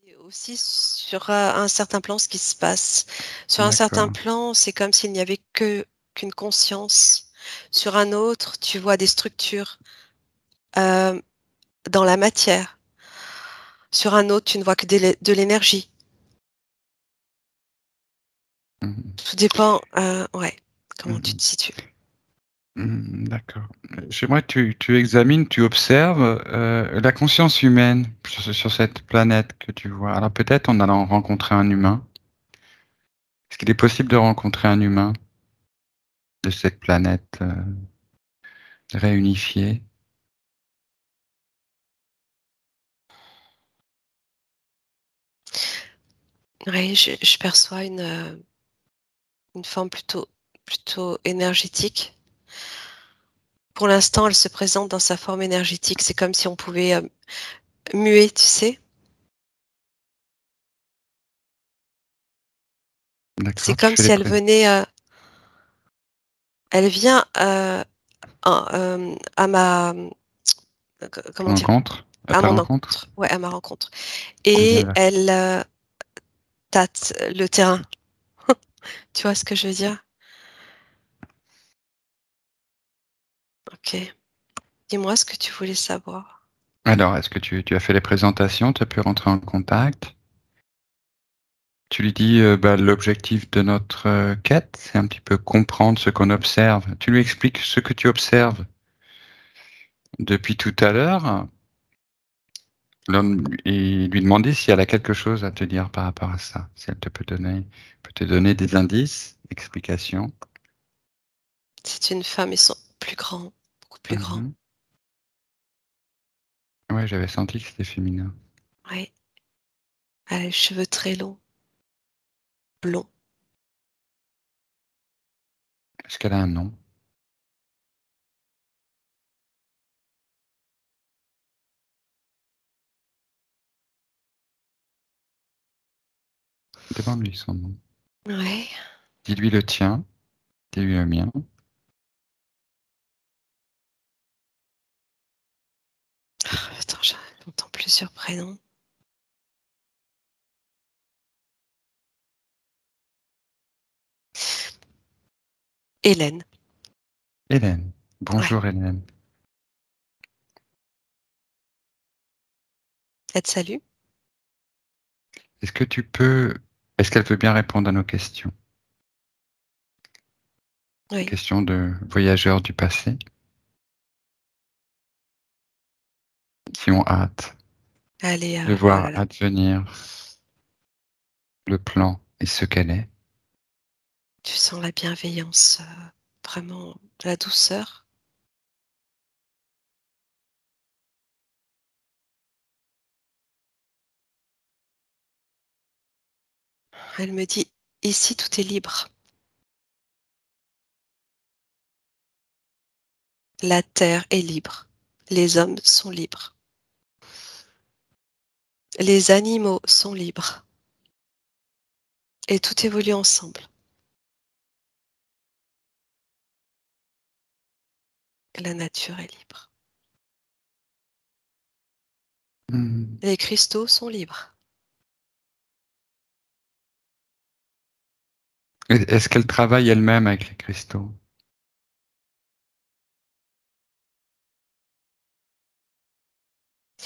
Et aussi sur, un certain plan, ce qui se passe. Sur un certain D'accord. plan, c'est comme s'il n'y avait qu'une conscience. Sur un autre, tu vois des structures, hem, dans la matière. Sur un autre, tu ne vois que de l'énergie. Mmh. Tout dépend, ouais, comment tu Mmh. te situes. D'accord. J'aimerais que tu examines, tu observes, la conscience humaine sur cette planète que tu vois. Alors peut-être en allant rencontrer un humain. Est-ce qu'il est possible de rencontrer un humain de cette planète, réunifiée? Oui, je perçois une forme plutôt énergétique. Pour l'instant, elle se présente dans sa forme énergétique. C'est comme si on pouvait, muer, tu sais? C'est D'accord, tu comme fais si les elle pré venait, elle vient, à ma, comment dire? rencontres, à À ta mon rencontre? encontre, ouais, à ma rencontre Elle vient et vers elle, tâte le terrain. Tu vois ce que je veux dire? OK. Dis-moi ce que tu voulais savoir. alors, est-ce que tu as fait les présentations? Tu as pu rentrer en contact? Tu lui dis, bah, l'objectif de notre, quête, c'est un petit peu comprendre ce qu'on observe. Tu lui expliques ce que tu observes depuis tout à l'heure, et lui demander si elle a quelque chose à te dire par rapport à ça. Si elle te peut te donner des indices, explications. C'est une femme, ils sont plus grands, beaucoup plus grands. Mmh. Ouais, j'avais senti que c'était féminin. Ouais, elle a les cheveux très longs, blonds. Est-ce qu'elle a un nom? Demande-lui son nom. Ouais. Dis-lui le tien, dis-lui le mien. Attends, j'entends plusieurs prénoms. Hélène. Hélène. Ouais. Bonjour Hélène. Elle te salue? Est-ce que tu peux est-ce qu'elle peut bien répondre à nos questions? Oui. Questions de voyageurs du passé qui ont hâte Elle est, de oh voir là là, advenir le plan et ce qu'elle est. tu sens la bienveillance, vraiment de la douceur. Elle me dit: «Ici, tout est libre. La terre est libre. Les hommes sont libres. Les animaux sont libres et tout évolue ensemble. La nature est libre. Mmh. Les cristaux sont libres». Est-ce qu'elle travaille elle-même avec les cristaux?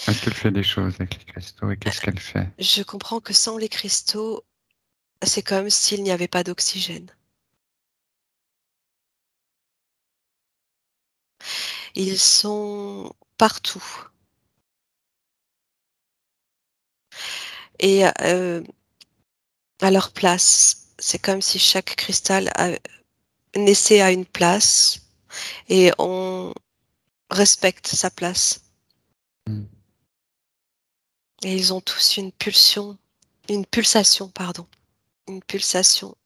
Est-ce qu'elle fait des choses avec les cristaux et qu'est-ce qu'elle fait? Je comprends que sans les cristaux, c'est comme s'il n'y avait pas d'oxygène. Ils sont partout et à leur place. C'est comme si chaque cristal naissait à une place et on respecte sa place. Mmh. Et ils ont tous une pulsation, pardon, une pulsation.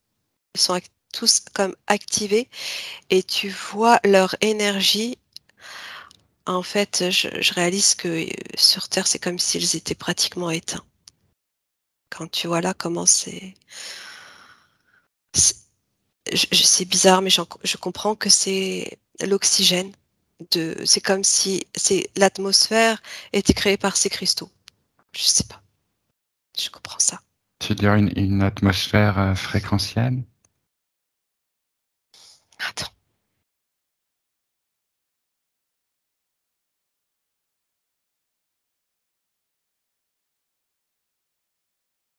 Ils sont tous comme activés et tu vois leur énergie. En fait, je réalise que sur Terre, c'est comme s'ils étaient pratiquement éteints. Quand tu vois là comment c'est c'est bizarre, mais je comprends que c'est l'oxygène. C'est comme si l'atmosphère était créée par ces cristaux. Je sais pas. Je comprends ça. Tu veux dire une atmosphère fréquentielle? Attends.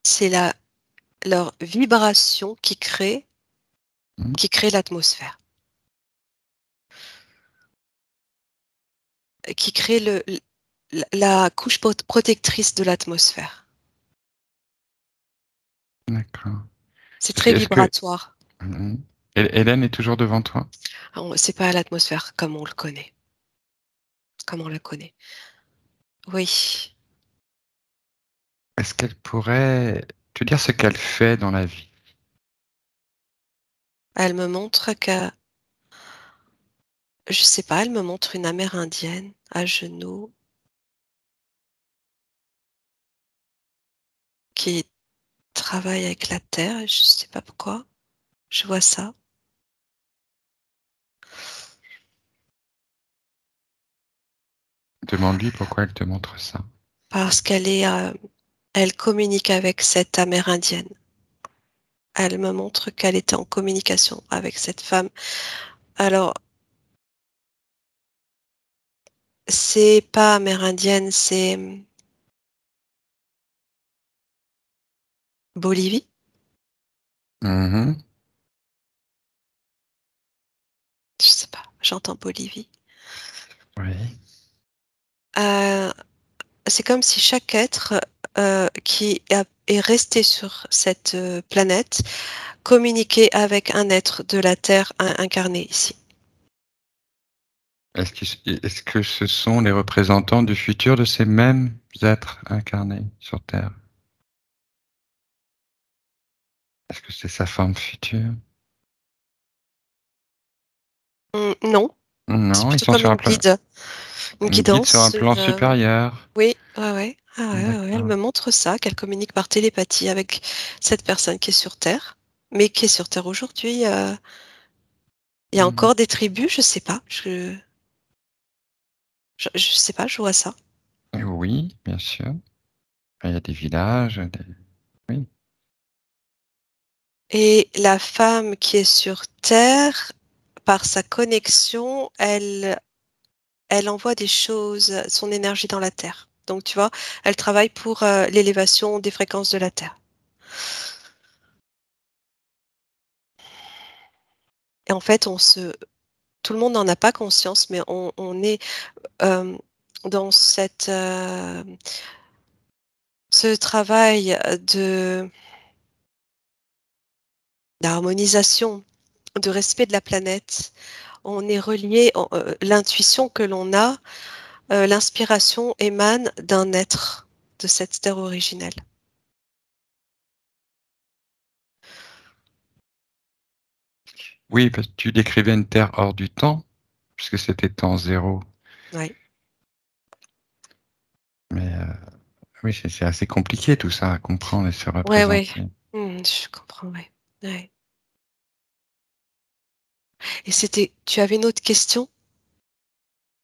C'est leur vibration Hmm. qui crée l'atmosphère, qui crée la couche protectrice de l'atmosphère. D'accord. C'est très Est-ce que vibratoire. Mhm. Hélène est toujours devant toi? C'est pas l'atmosphère comme on le connaît, comme on la connaît. Oui, Est-ce qu'elle pourrait te dire ce qu'elle fait dans la vie? elle me montre que, je sais pas, elle me montre une amérindienne à genoux qui travaille avec la terre, et je sais pas pourquoi. Je vois ça Demande-lui pourquoi elle te montre ça. parce elle communique avec cette amérindienne. Elle me montre qu'elle était en communication avec cette femme. Alors, c'est pas amérindienne, c'est Bolivie. Mhm. Je sais pas, j'entends Bolivie. Oui. Euh, c'est comme si chaque être est resté sur cette planète communiquait avec un être de la Terre incarné ici. Est-ce que ce sont les représentants du futur de ces mêmes êtres incarnés sur Terre? Est-ce que c'est sa forme future? Non, c'est Non, ils plutôt sont comme sur une une guide sur un guidance, plan supérieur. oui, ouais, ouais. Ah ouais, ouais, ouais. Elle D'accord. me montre ça, qu'elle communique par télépathie avec cette personne qui est sur Terre, mais qui est sur Terre aujourd'hui. Il y a Mhm. encore des tribus, je sais pas. Je sais pas, je vois ça. Oui, bien sûr. Il y a des villages. Oui. Et la femme qui est sur Terre, par sa connexion, elle envoie des choses, son énergie dans la Terre. Donc, tu vois, elle travaille pour l'élévation des fréquences de la Terre. Et en fait, tout le monde n'en a pas conscience, mais on est euh, dans ce travail d'harmonisation, de respect de la planète. On est relié, l'intuition que l'on a, l'inspiration émane d'un être de cette terre originelle. Oui, parce que tu décrivais une Terre hors du temps, puisque c'était temps zéro. Ouais. Mais oui, c'est assez compliqué tout ça à comprendre et se Ouais, ouais. représenter. Je comprends, ouais. Ouais. Et tu avais une autre question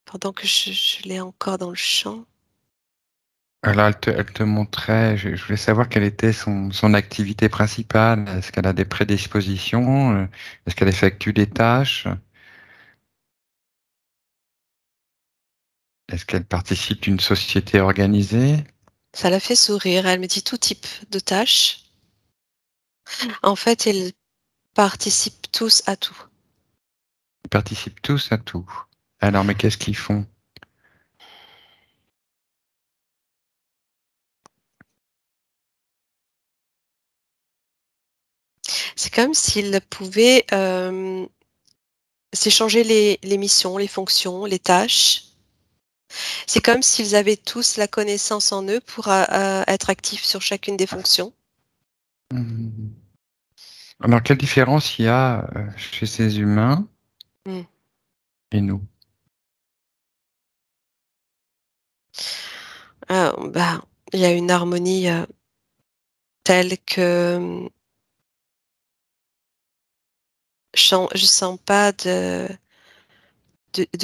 pendant que je l'ai encore dans le champ. Alors, elle te montrait, je voulais savoir quelle était son activité principale. Est-ce qu'elle a des prédispositions? Est-ce qu'elle effectue des tâches? Est-ce qu'elle participe d'une société organisée? Ça l'a fait sourire. Elle me dit tout type de tâches. En fait, ils participent tous à tout. Ils participent tous à tout. Alors, mais qu'est-ce qu'ils font? C'est comme s'ils pouvaient s'échanger les missions, les fonctions, les tâches. C'est comme s'ils avaient tous la connaissance en eux pour être actifs sur chacune des fonctions. Hmm. Alors, quelle différence il y a chez ces humains Hmm. et nous? Bah, il y a une harmonie telle que je sens pas de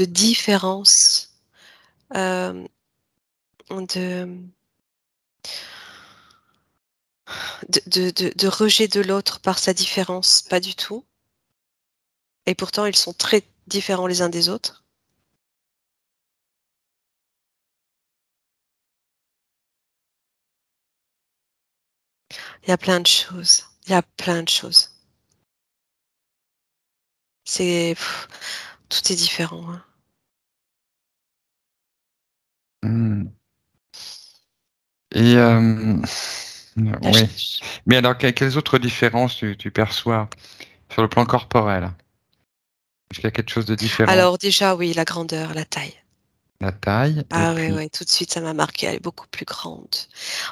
différence, euh, de, de rejet de l'autre par sa différence, pas du tout. Et pourtant, ils sont très différents les uns des autres. Il y a plein de choses. Il y a plein de choses. C'est, tout est différent, hein. Hmm. Et La oui. Mais alors, quelles autres différences tu perçois sur le plan corporel? Est-ce qu'il y a quelque chose de différent? Alors déjà, oui, la grandeur, la taille. La taille, et Ah ouais, puis. ouais, tout de suite, ça m'a marqué. Elle est beaucoup plus grande.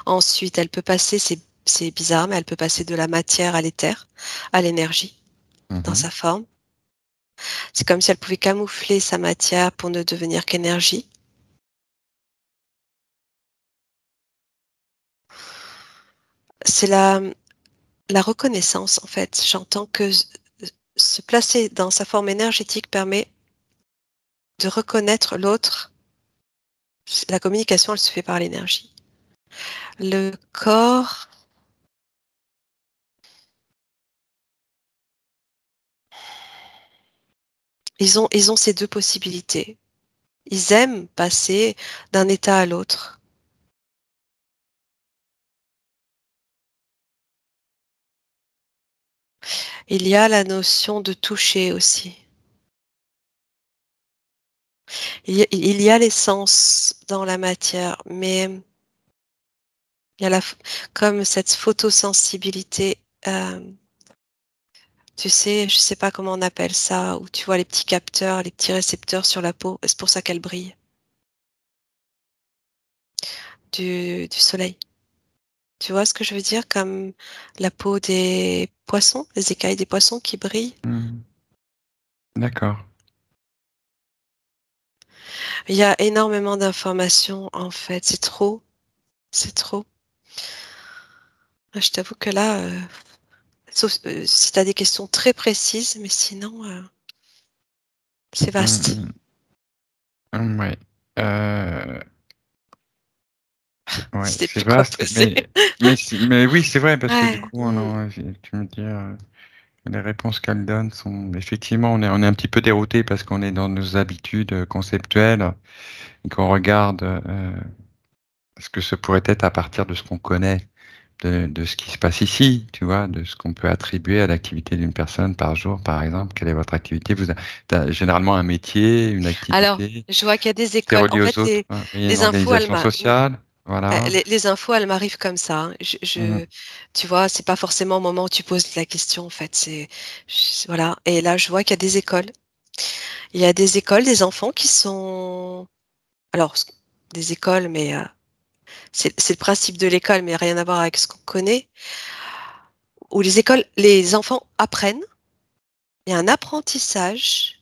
Ensuite, elle peut passer, c'est bizarre, mais elle peut passer de la matière à l'éther, à l'énergie, dans Mhm. sa forme. C'est comme si elle pouvait camoufler sa matière pour ne devenir qu'énergie. C'est la reconnaissance, en fait. J'entends que se placer dans sa forme énergétique permet de reconnaître l'autre. La communication, elle se fait par l'énergie. Le corps, ils ont ces deux possibilités. Ils aiment passer d'un état à l'autre. Il y a la notion de toucher aussi. Il y a l'essence dans la matière, mais il y a comme cette photosensibilité. Tu sais, je sais pas comment on appelle ça, où tu vois les petits capteurs, les petits récepteurs sur la peau. C'est pour ça qu'elle brille du soleil. Tu vois ce que je veux dire? Comme la peau des poissons, les écailles des poissons qui brillent. Hmm. D'accord. Il y a énormément d'informations en fait. C'est trop. C'est trop. Je t'avoue que là, sauf si tu as des questions très précises, mais sinon, c'est vaste. Hmm, ouais. Euh, ouais, Je sais c'est plus quoi vaste, poser. mais oui, c'est vrai, parce que du Ouais. coup, tu me dis, les réponses qu'elle donne sont, effectivement, on est un petit peu dérouté parce qu'on est dans nos habitudes conceptuelles et qu'on regarde ce que ce pourrait être à partir de ce qu'on connaît, de ce qui se passe ici, tu vois, de ce qu'on peut attribuer à l'activité d'une personne par jour, par exemple. Quelle est votre activité? Vous avez généralement un métier, une Alors, activité. je vois qu'il y a des C'est écoles. En relié fait, aux autres, hein. Il y a une les infos, organisation sociale, voilà. les infos, elles m'arrivent comme ça, hein. Mhm. Tu vois, c'est pas forcément au moment où tu poses la question, en fait. Voilà. Et là, je vois qu'il y a des écoles. Il y a des écoles, des enfants qui sont, alors, des écoles, mais c'est le principe de l'école, mais rien à voir avec ce qu'on connaît. Où les écoles, les enfants apprennent. Il y a un apprentissage.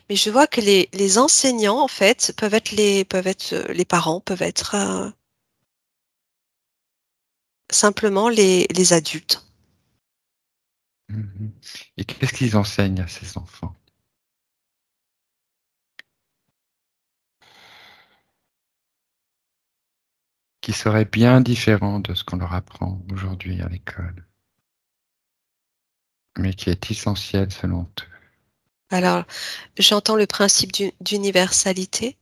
Mais je vois que les enseignants, en fait, peuvent être les parents, peuvent être simplement les adultes. Mhm. Et qu'est-ce qu'ils enseignent à ces enfants qui serait bien différent de ce qu'on leur apprend aujourd'hui à l'école, mais qui est essentiel selon eux? Alors, j'entends le principe d'universalité,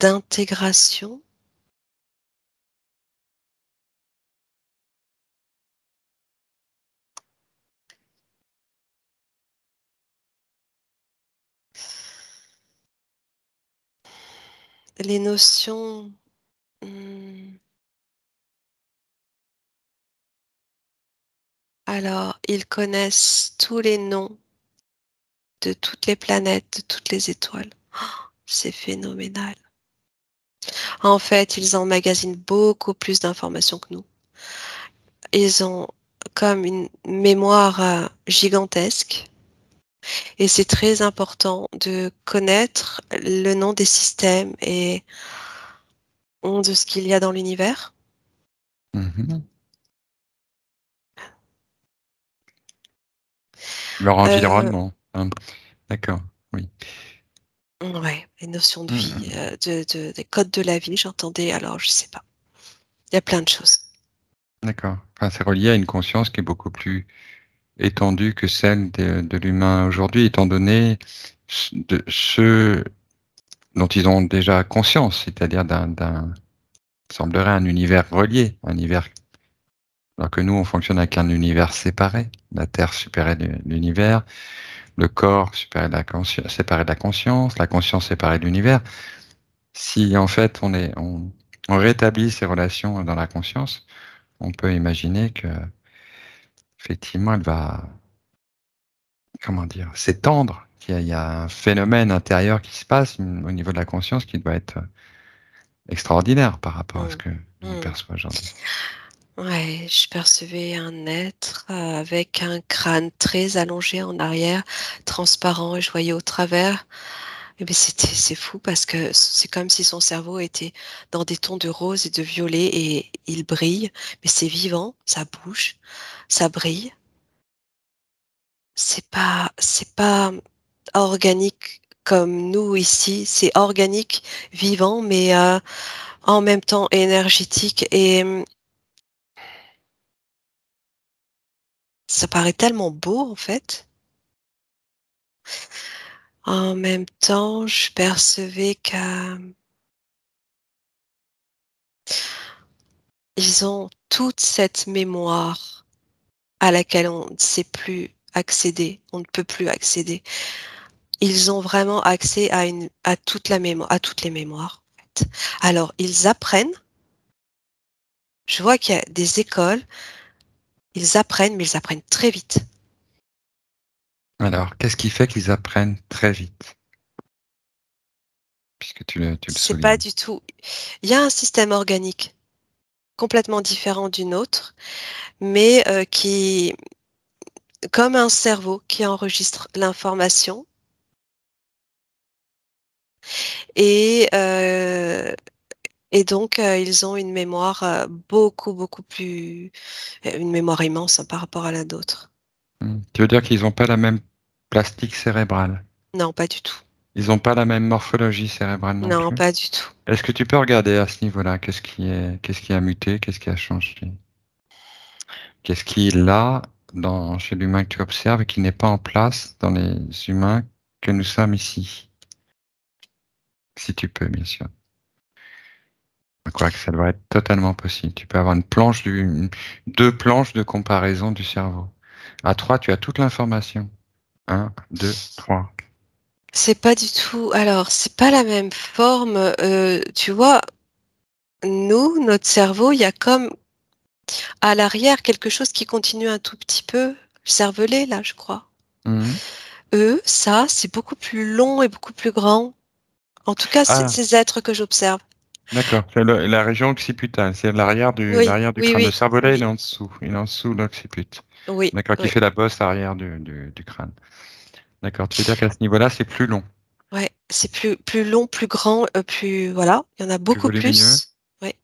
d'intégration, les notions. hmm, Alors, ils connaissent tous les noms de toutes les planètes, de toutes les étoiles. C'est phénoménal. En fait, ils emmagasinent beaucoup plus d'informations que nous. Ils ont comme une mémoire gigantesque et c'est très important de connaître le nom des systèmes et de ce qu'il y a dans l'univers. Mhm. Leur Euh, environnement, hein. D'accord, oui. Ouais, les notions de Mmh vie, mh. des codes de la vie, j'entendais, alors je sais pas. Il y a plein de choses. D'accord. Enfin, c'est relié à une conscience qui est beaucoup plus étendue que celle de l'humain aujourd'hui, étant donné ce dont ils ont déjà conscience, c'est-à-dire d'un semblerait un univers relié, un univers alors que nous, on fonctionne avec un univers séparé. La Terre séparée de l'univers, le corps séparé de la conscience séparée de l'univers. Si en fait on rétablit ces relations dans la conscience, on peut imaginer que effectivement elle va, comment dire, s'étendre. Il y a un phénomène intérieur qui se passe au niveau de la conscience qui doit être extraordinaire par rapport à ce Mmh. que l'on Mmh. perçoit aujourd'hui. Ouais, je percevais un être, avec un crâne très allongé en arrière, transparent, et je voyais au travers. Et beh, c'est fou parce que c'est comme si son cerveau était dans des tons de rose et de violet, et il brille, mais c'est vivant, ça bouge, ça brille. C'est pas organique comme nous ici, c'est organique, vivant, mais en même temps énergétique, et ça paraît tellement beau, en fait. En même temps, je percevais qu'ils ont toute cette mémoire à laquelle on ne sait plus accéder, on ne peut plus accéder. Ils ont vraiment accès à toute la mémoire, à toutes les mémoires, en fait. Alors, ils apprennent, je vois qu'il y a des écoles, ils apprennent, mais ils apprennent très vite. Alors, qu'est-ce qui fait qu'ils apprennent très vite? Puisque tu le C'est pas soulignes. du tout, il y a un système organique complètement différent du nôtre, mais qui, comme un cerveau qui enregistre l'information, et donc ils ont une mémoire, beaucoup, beaucoup plus, une mémoire immense, hein, par rapport à la nôtre. Tu veux dire qu'ils ont pas la même plastique cérébrale? Non, pas du tout. Ils ont pas la même morphologie cérébrale non Non, plus? pas du tout. Est-ce que tu peux regarder à ce niveau-là? Qu'est-ce qui a muté? Qu'est-ce qui a changé? Qu'est-ce qui est là chez l'humain que tu observes et qui n'est pas en place dans les humains que nous sommes ici? Si tu peux, bien sûr. Quoique ça doit être totalement possible. Tu peux avoir deux planches de comparaison du cerveau. À trois, tu as toute l'information. Un, deux, trois. C'est pas du tout, alors c'est pas la même forme, tu vois? Nous, notre cerveau, il y a comme à l'arrière quelque chose qui continue un tout petit peu, le cervelet là, je crois. Mhm. Eux, ça, c'est beaucoup plus long et beaucoup plus grand. En tout cas, Ah, ces êtres que j'observe. d'accord. C'est la région occipitale. C'est Oui, l'arrière du oui, crâne. Le oui, cervelet, il oui, est en dessous. Il est en dessous de l'occiput. oui, D'accord, qui oui. fait la bosse arrière du crâne. D'accord. Tu veux dire qu'à ce niveau-là, c'est plus long, Ouais, c'est plus long, plus grand, plus voilà, il y en a plus beaucoup volumineux. plus. Ouais.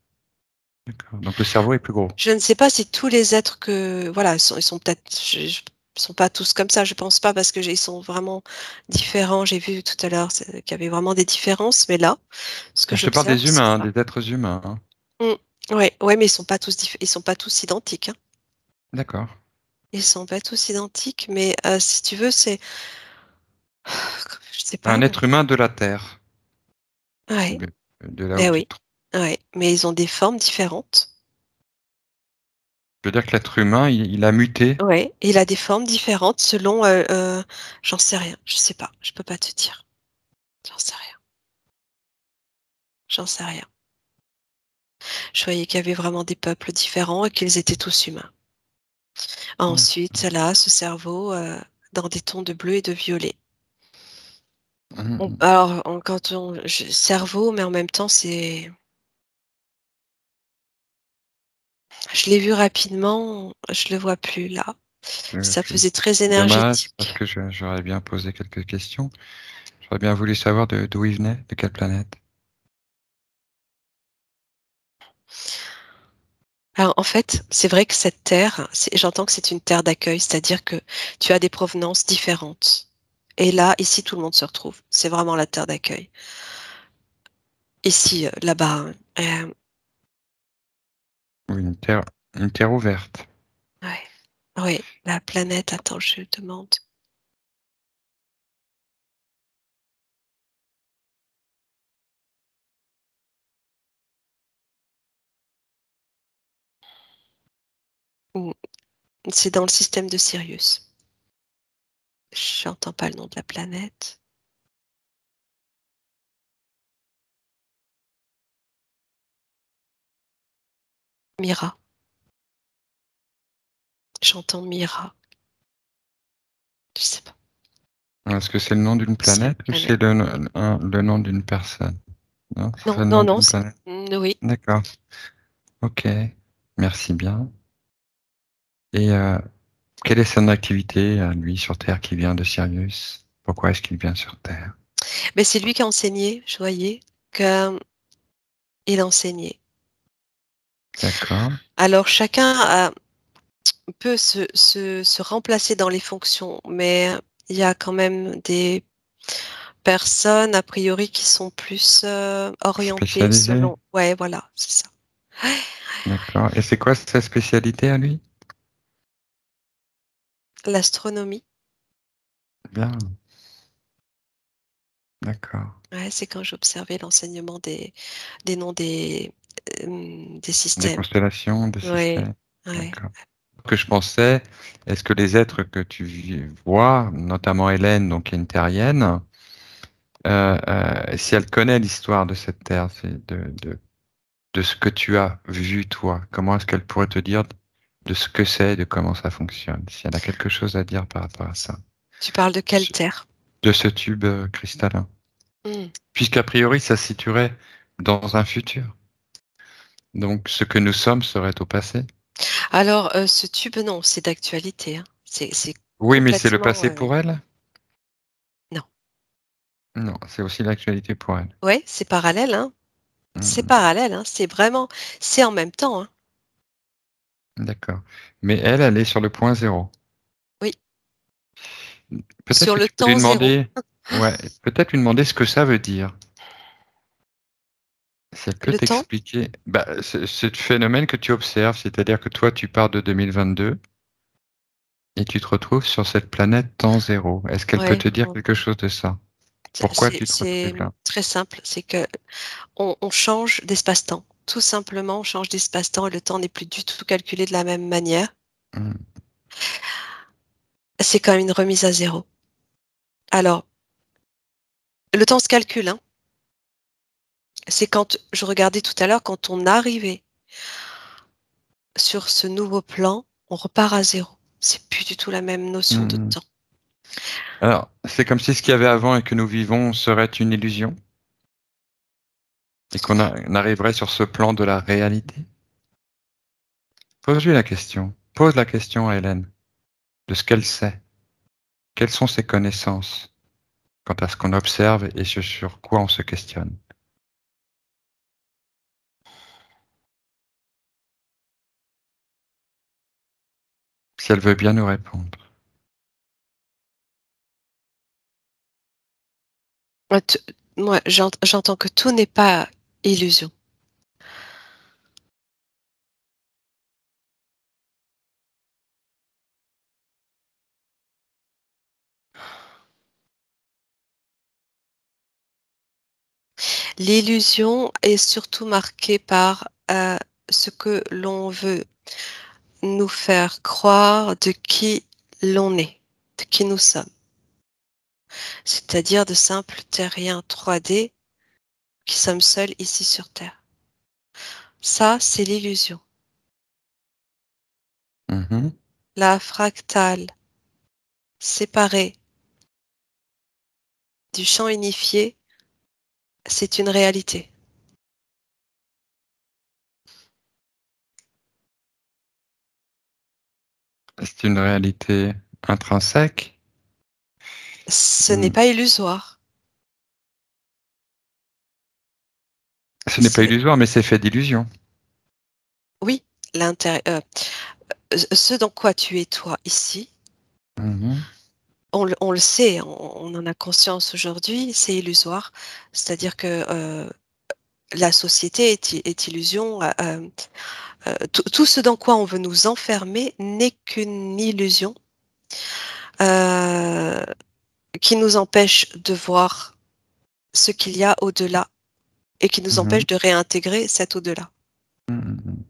D'accord. Donc le cerveau est plus gros. Je ne sais pas si tous les êtres que voilà, ils sont peut-être, ils sont pas tous comme ça, je pense pas, parce que ils sont vraiment différents. J'ai vu tout à l'heure qu'il y avait vraiment des différences, mais là, ce que Je te parle j'observe, des c'est humains, hein, ça. des êtres humains, hein. Ouais, ouais, mais ils sont pas tous identiques, hein. D'accord. Ils sont pas tous identiques, mais si tu veux, c'est je sais Un pas. être humain de la Terre, Ouais, de là où ben tu oui, te trouves. ouais, mais ils ont des formes différentes. Je veux dire que l'être humain, il a muté. Ouais, il a des formes différentes selon, j'en sais rien, je sais pas, je peux pas te dire. J'en sais rien, j'en sais rien. Je voyais qu'il y avait vraiment des peuples différents et qu'ils étaient tous humains. Mmh. Ensuite, là, ce cerveau, dans des tons de bleu et de violet. Mmh mh. Alors, cerveau, mais en même temps, je l'ai vu rapidement, je le vois plus là. Ça faisait très C'est dommage parce énergétique. que j'aurais bien posé quelques questions. J'aurais bien voulu savoir d'où il venait, de quelle planète. Alors, en fait, c'est vrai que cette terre, j'entends que c'est une terre d'accueil, c'est-à-dire que tu as des provenances différentes. Et là, ici, tout le monde se retrouve. C'est vraiment la terre d'accueil. Ici, là-bas, Oui, une terre ouverte. ouais. Oui, la planète, attends, je demande. Mmh, c'est dans le système de Sirius. J'entends pas le nom de la planète. Mira. J'entends Mira. Je sais pas. Est-ce que c'est le nom d'une C'est une planète ou planète. c'est le nom d'une personne? Non, Non, c'est le non, nom non, d'une planète. oui. D'accord. Ok. Merci bien. Et quelle est son activité, lui, sur Terre, qui vient de Sirius? Pourquoi est-ce qu'il vient sur Terre? Mais c'est lui qui a enseigné, je voyais, qu'il enseignait. D'accord. Alors chacun peut se remplacer dans les fonctions, mais il y a quand même des personnes, a priori, qui sont plus orientées Spécialisé? selon. Ouais, voilà, c'est ça. D'accord. Et c'est quoi sa spécialité à lui? L'astronomie, Bien. D'accord. ouais, c'est quand j'observais l'enseignement des noms des Des systèmes. constellations, des Ouais, systèmes. ouais. D'accord. Que je pensais, est-ce que les êtres que tu vois, notamment Hélène, donc qui est une terrienne, si elle connaît l'histoire de cette terre, de ce que tu as vu toi, comment est-ce qu'elle pourrait te dire de ce que c'est, de comment ça fonctionne, si elle a quelque chose à dire par rapport à ça, Tu parles de de quelle ce, terre? de ce tube cristallin, Hmm. puisqu'a priori ça se situerait dans un futur. Donc ce que nous sommes serait au passé. Alors, ce tube, non, c'est d'actualité, hein. C'est Oui, mais c'est le complètement. passé pour elle? Non. Non, c'est aussi l'actualité pour elle. Ouais, c'est parallèle, hein. C'est Hmm, parallèle, hein. C'est vraiment, c'est en même temps, hein. d'accord. Mais elle est sur le point zéro. Oui, Peut-être sur que le tu peux lui temps zéro. demander, ouais, peut-être lui demander ce que ça veut dire. Si elle peut Le temps? t'expliquer, bah, ce phénomène que tu observes, c'est-à-dire que toi, tu pars de 2022 et tu te retrouves sur cette planète temps zéro. Est-ce qu'elle peut Ouais, te dire bon, quelque chose de ça? Pourquoi tu te c'est retrouves là? très simple. C'est que on change d'espace-temps. Tout simplement, on change d'espace-temps et le temps n'est plus du tout calculé de la même manière. Hmm, C'est quand même une remise à zéro. Alors, le temps se calcule, hein. C'est quand je regardais tout à l'heure, quand on arrivait sur ce nouveau plan, on repart à zéro. C'est plus du tout la même notion de hmm. temps. Alors, c'est comme si ce qu'il y avait avant et que nous vivons serait une illusion et on arriverait sur ce plan de la réalité. Pose-lui la question. Pose la question à Hélène de ce qu'elle sait. Quelles sont ses connaissances quant à ce qu'on observe et ce sur quoi on se questionne? Si elle veut bien nous répondre. Moi, moi, j'entends que tout n'est pas illusion. L'illusion est surtout marquée par ce que l'on veut nous faire croire de qui l'on est, de qui nous sommes, c'est-à-dire de simples terriens 3D qui sommes seuls ici sur Terre. Ça, c'est l'illusion. Mhm. La fractale séparée du champ unifié, c'est une réalité. C'est une réalité intrinsèque. Ce n'est Hmm. pas illusoire. Ce n'est pas C'est, illusoire, mais c'est fait d'illusions. oui, l'intérieur, ce dans quoi tu es toi ici, Mhm. on le sait, on en a conscience aujourd'hui, c'est illusoire. C'est-à-dire que la société est illusion. Tout ce dans quoi on veut nous enfermer n'est qu'une illusion euh, qui nous empêche de voir ce qu'il y a au-delà et qui nous Mhm. empêche de réintégrer cet au-delà. Mhm.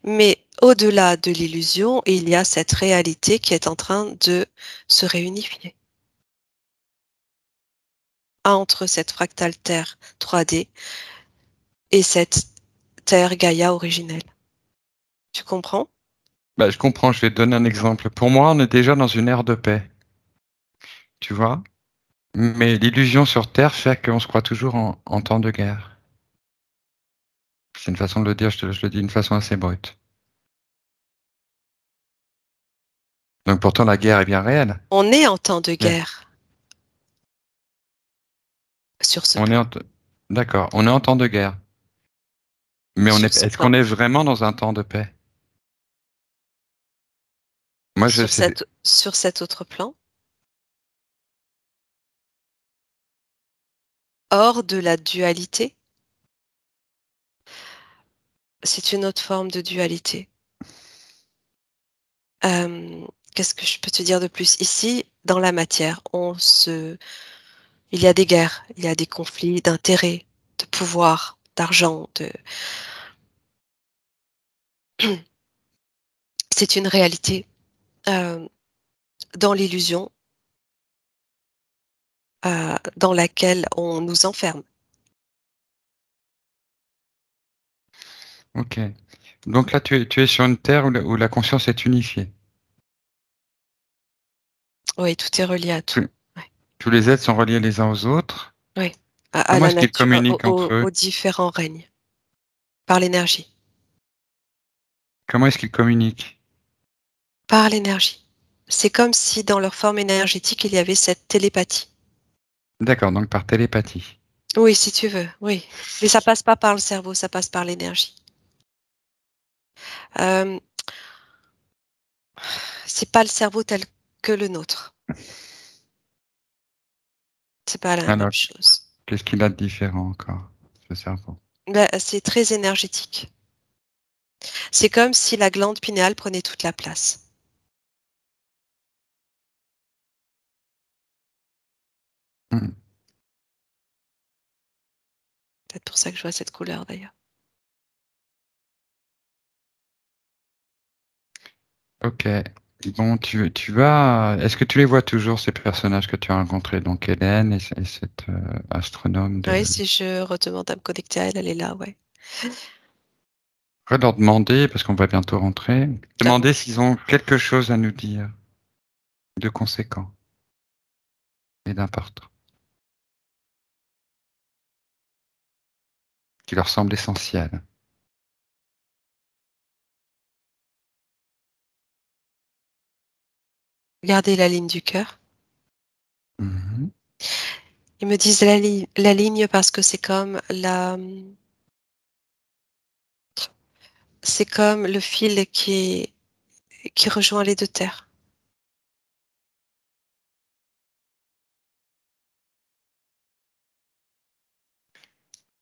Mais au-delà de l'illusion, il y a cette réalité qui est en train de se réunifier entre cette fractale Terre 3D et cette Terre Gaïa originelle. Tu comprends? Bah, je comprends, je vais te donner un exemple. Pour moi, on est déjà dans une ère de paix, tu vois? Mais l'illusion sur Terre fait qu'on se croit toujours en temps de guerre. C'est une façon de le dire, je le dis d'une façon assez brute. Donc pourtant, la guerre est bien réelle. On est en temps de Yeah. guerre sur ce On est plan. en t- D'accord, on est en temps de guerre. Mais Sur ce est-ce plan. qu'on est vraiment dans un temps de paix? Moi, je sais. Sur cet autre plan, hors de la dualité, c'est une autre forme de dualité. Euh, Qu'est-ce que je peux te dire de plus? Ici, dans la matière, il y a des guerres, il y a des conflits d'intérêts, de pouvoir, d'argent, c'est une réalité euh, dans l'illusion dans laquelle on nous enferme. Ok. Donc là, tu es sur une Terre où la conscience est unifiée. Oui, tout est relié à tout. Tous, Ouais, tous les êtres sont reliés les uns aux autres. ouais. À Comment la est-ce qu'ils nature, communiquent entre eux? aux différents règnes, par l'énergie. Comment est-ce qu'ils communiquent? Par l'énergie. C'est comme si dans leur forme énergétique, il y avait cette télépathie. D'accord, donc par télépathie. Oui, si tu veux, oui. Mais ça passe pas par le cerveau, ça passe par l'énergie. Euh, c'est pas le cerveau tel que le nôtre. C'est pas la même Alors, chose. qu'est-ce qu'il a de différent encore, ce cerveau? Là, c'est très énergétique. C'est comme si la glande pinéale prenait toute la place. Hmm. Peut-être pour ça que je vois cette couleur d'ailleurs. Ok. Bon, tu vas. Est-ce que tu les vois toujours, ces personnages que tu as rencontrés, donc Hélène et cette astronome de. Oui, si je redemande à me connecter à elle, elle est là, ouais. Faudrait leur demander, parce qu'on va bientôt rentrer, demander s'ils ont quelque chose à nous dire de conséquent et d'important, qui leur semble essentiel. Regardez la ligne du cœur. Mhm. Ils me disent la ligne parce que c'est comme le fil qui rejoint les deux terres.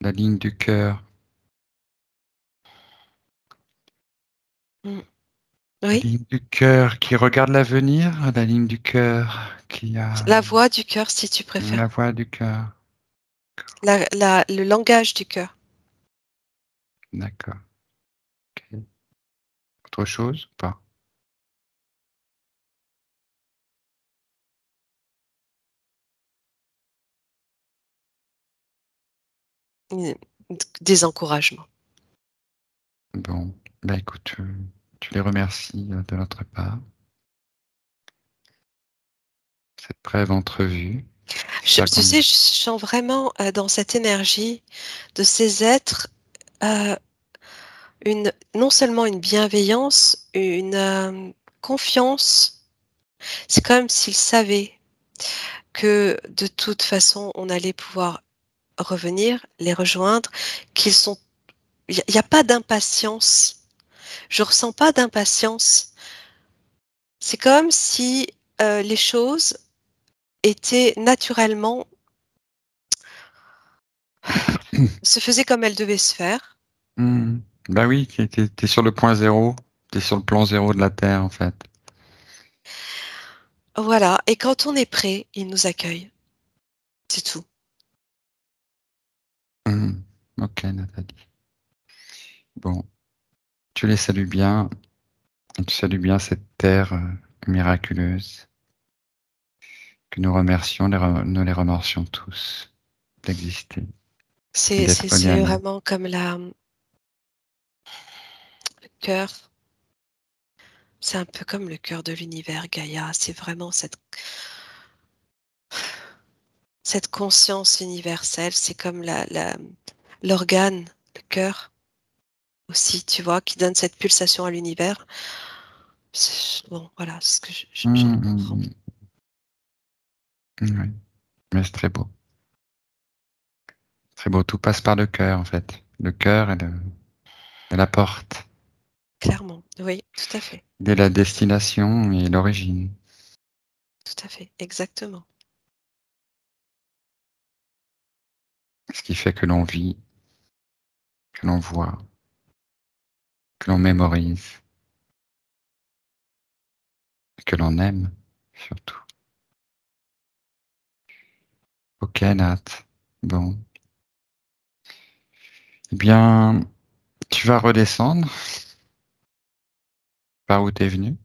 La ligne du cœur. Mm. La Oui, ligne du cœur qui regarde l'avenir, la ligne du cœur qui a la voix du cœur si tu la préfères. voix du cœur. Le langage du cœur. D'accord. Ok. Autre chose? Pas. Mm. Des encouragements. Bon. Bah écoute, tu les remercies de notre part. Cette brève entrevue. J'espère Tu qu'on. sais, je sens vraiment dans cette énergie de ces êtres euh, non seulement une bienveillance, une confiance. C'est comme s'ils savaient que de toute façon, on allait pouvoir revenir, les rejoindre, qu'ils sont. Il n'y a pas d'impatience. Je ressens pas d'impatience. C'est comme si les choses était naturellement se faisait comme elle devait se faire. Mmh. Bah oui, tu es sur le point zéro, tu es sur le plan zéro de la Terre, en fait. Voilà, et quand on est prêt, il nous accueille. C'est tout. Mmh. OK, Nathalie. Bon, tu les salues bien, tu salues bien cette terre, miraculeuse que nous remercions, nous les remercions tous d'exister et C'est d'être c'est reliés à c'est nous. vraiment comme le cœur, c'est un peu comme le cœur de l'univers, Gaïa. C'est vraiment cette conscience universelle, c'est comme l'organe, le cœur aussi, tu vois, qui donne cette pulsation à l'univers. Bon, voilà ce que j'en Mmh, comprends. mmh, mmh. Oui, mais c'est très beau. Très beau, tout passe par le cœur, en fait. Le cœur est la porte. Clairement, oui, tout à fait, Il est la destination et l'origine. tout à fait, exactement. Ce qui fait que l'on vit, que l'on voit, que l'on mémorise, que l'on aime, surtout. Ok, Nat. Bon. Eh bien, tu vas redescendre par où t'es venu.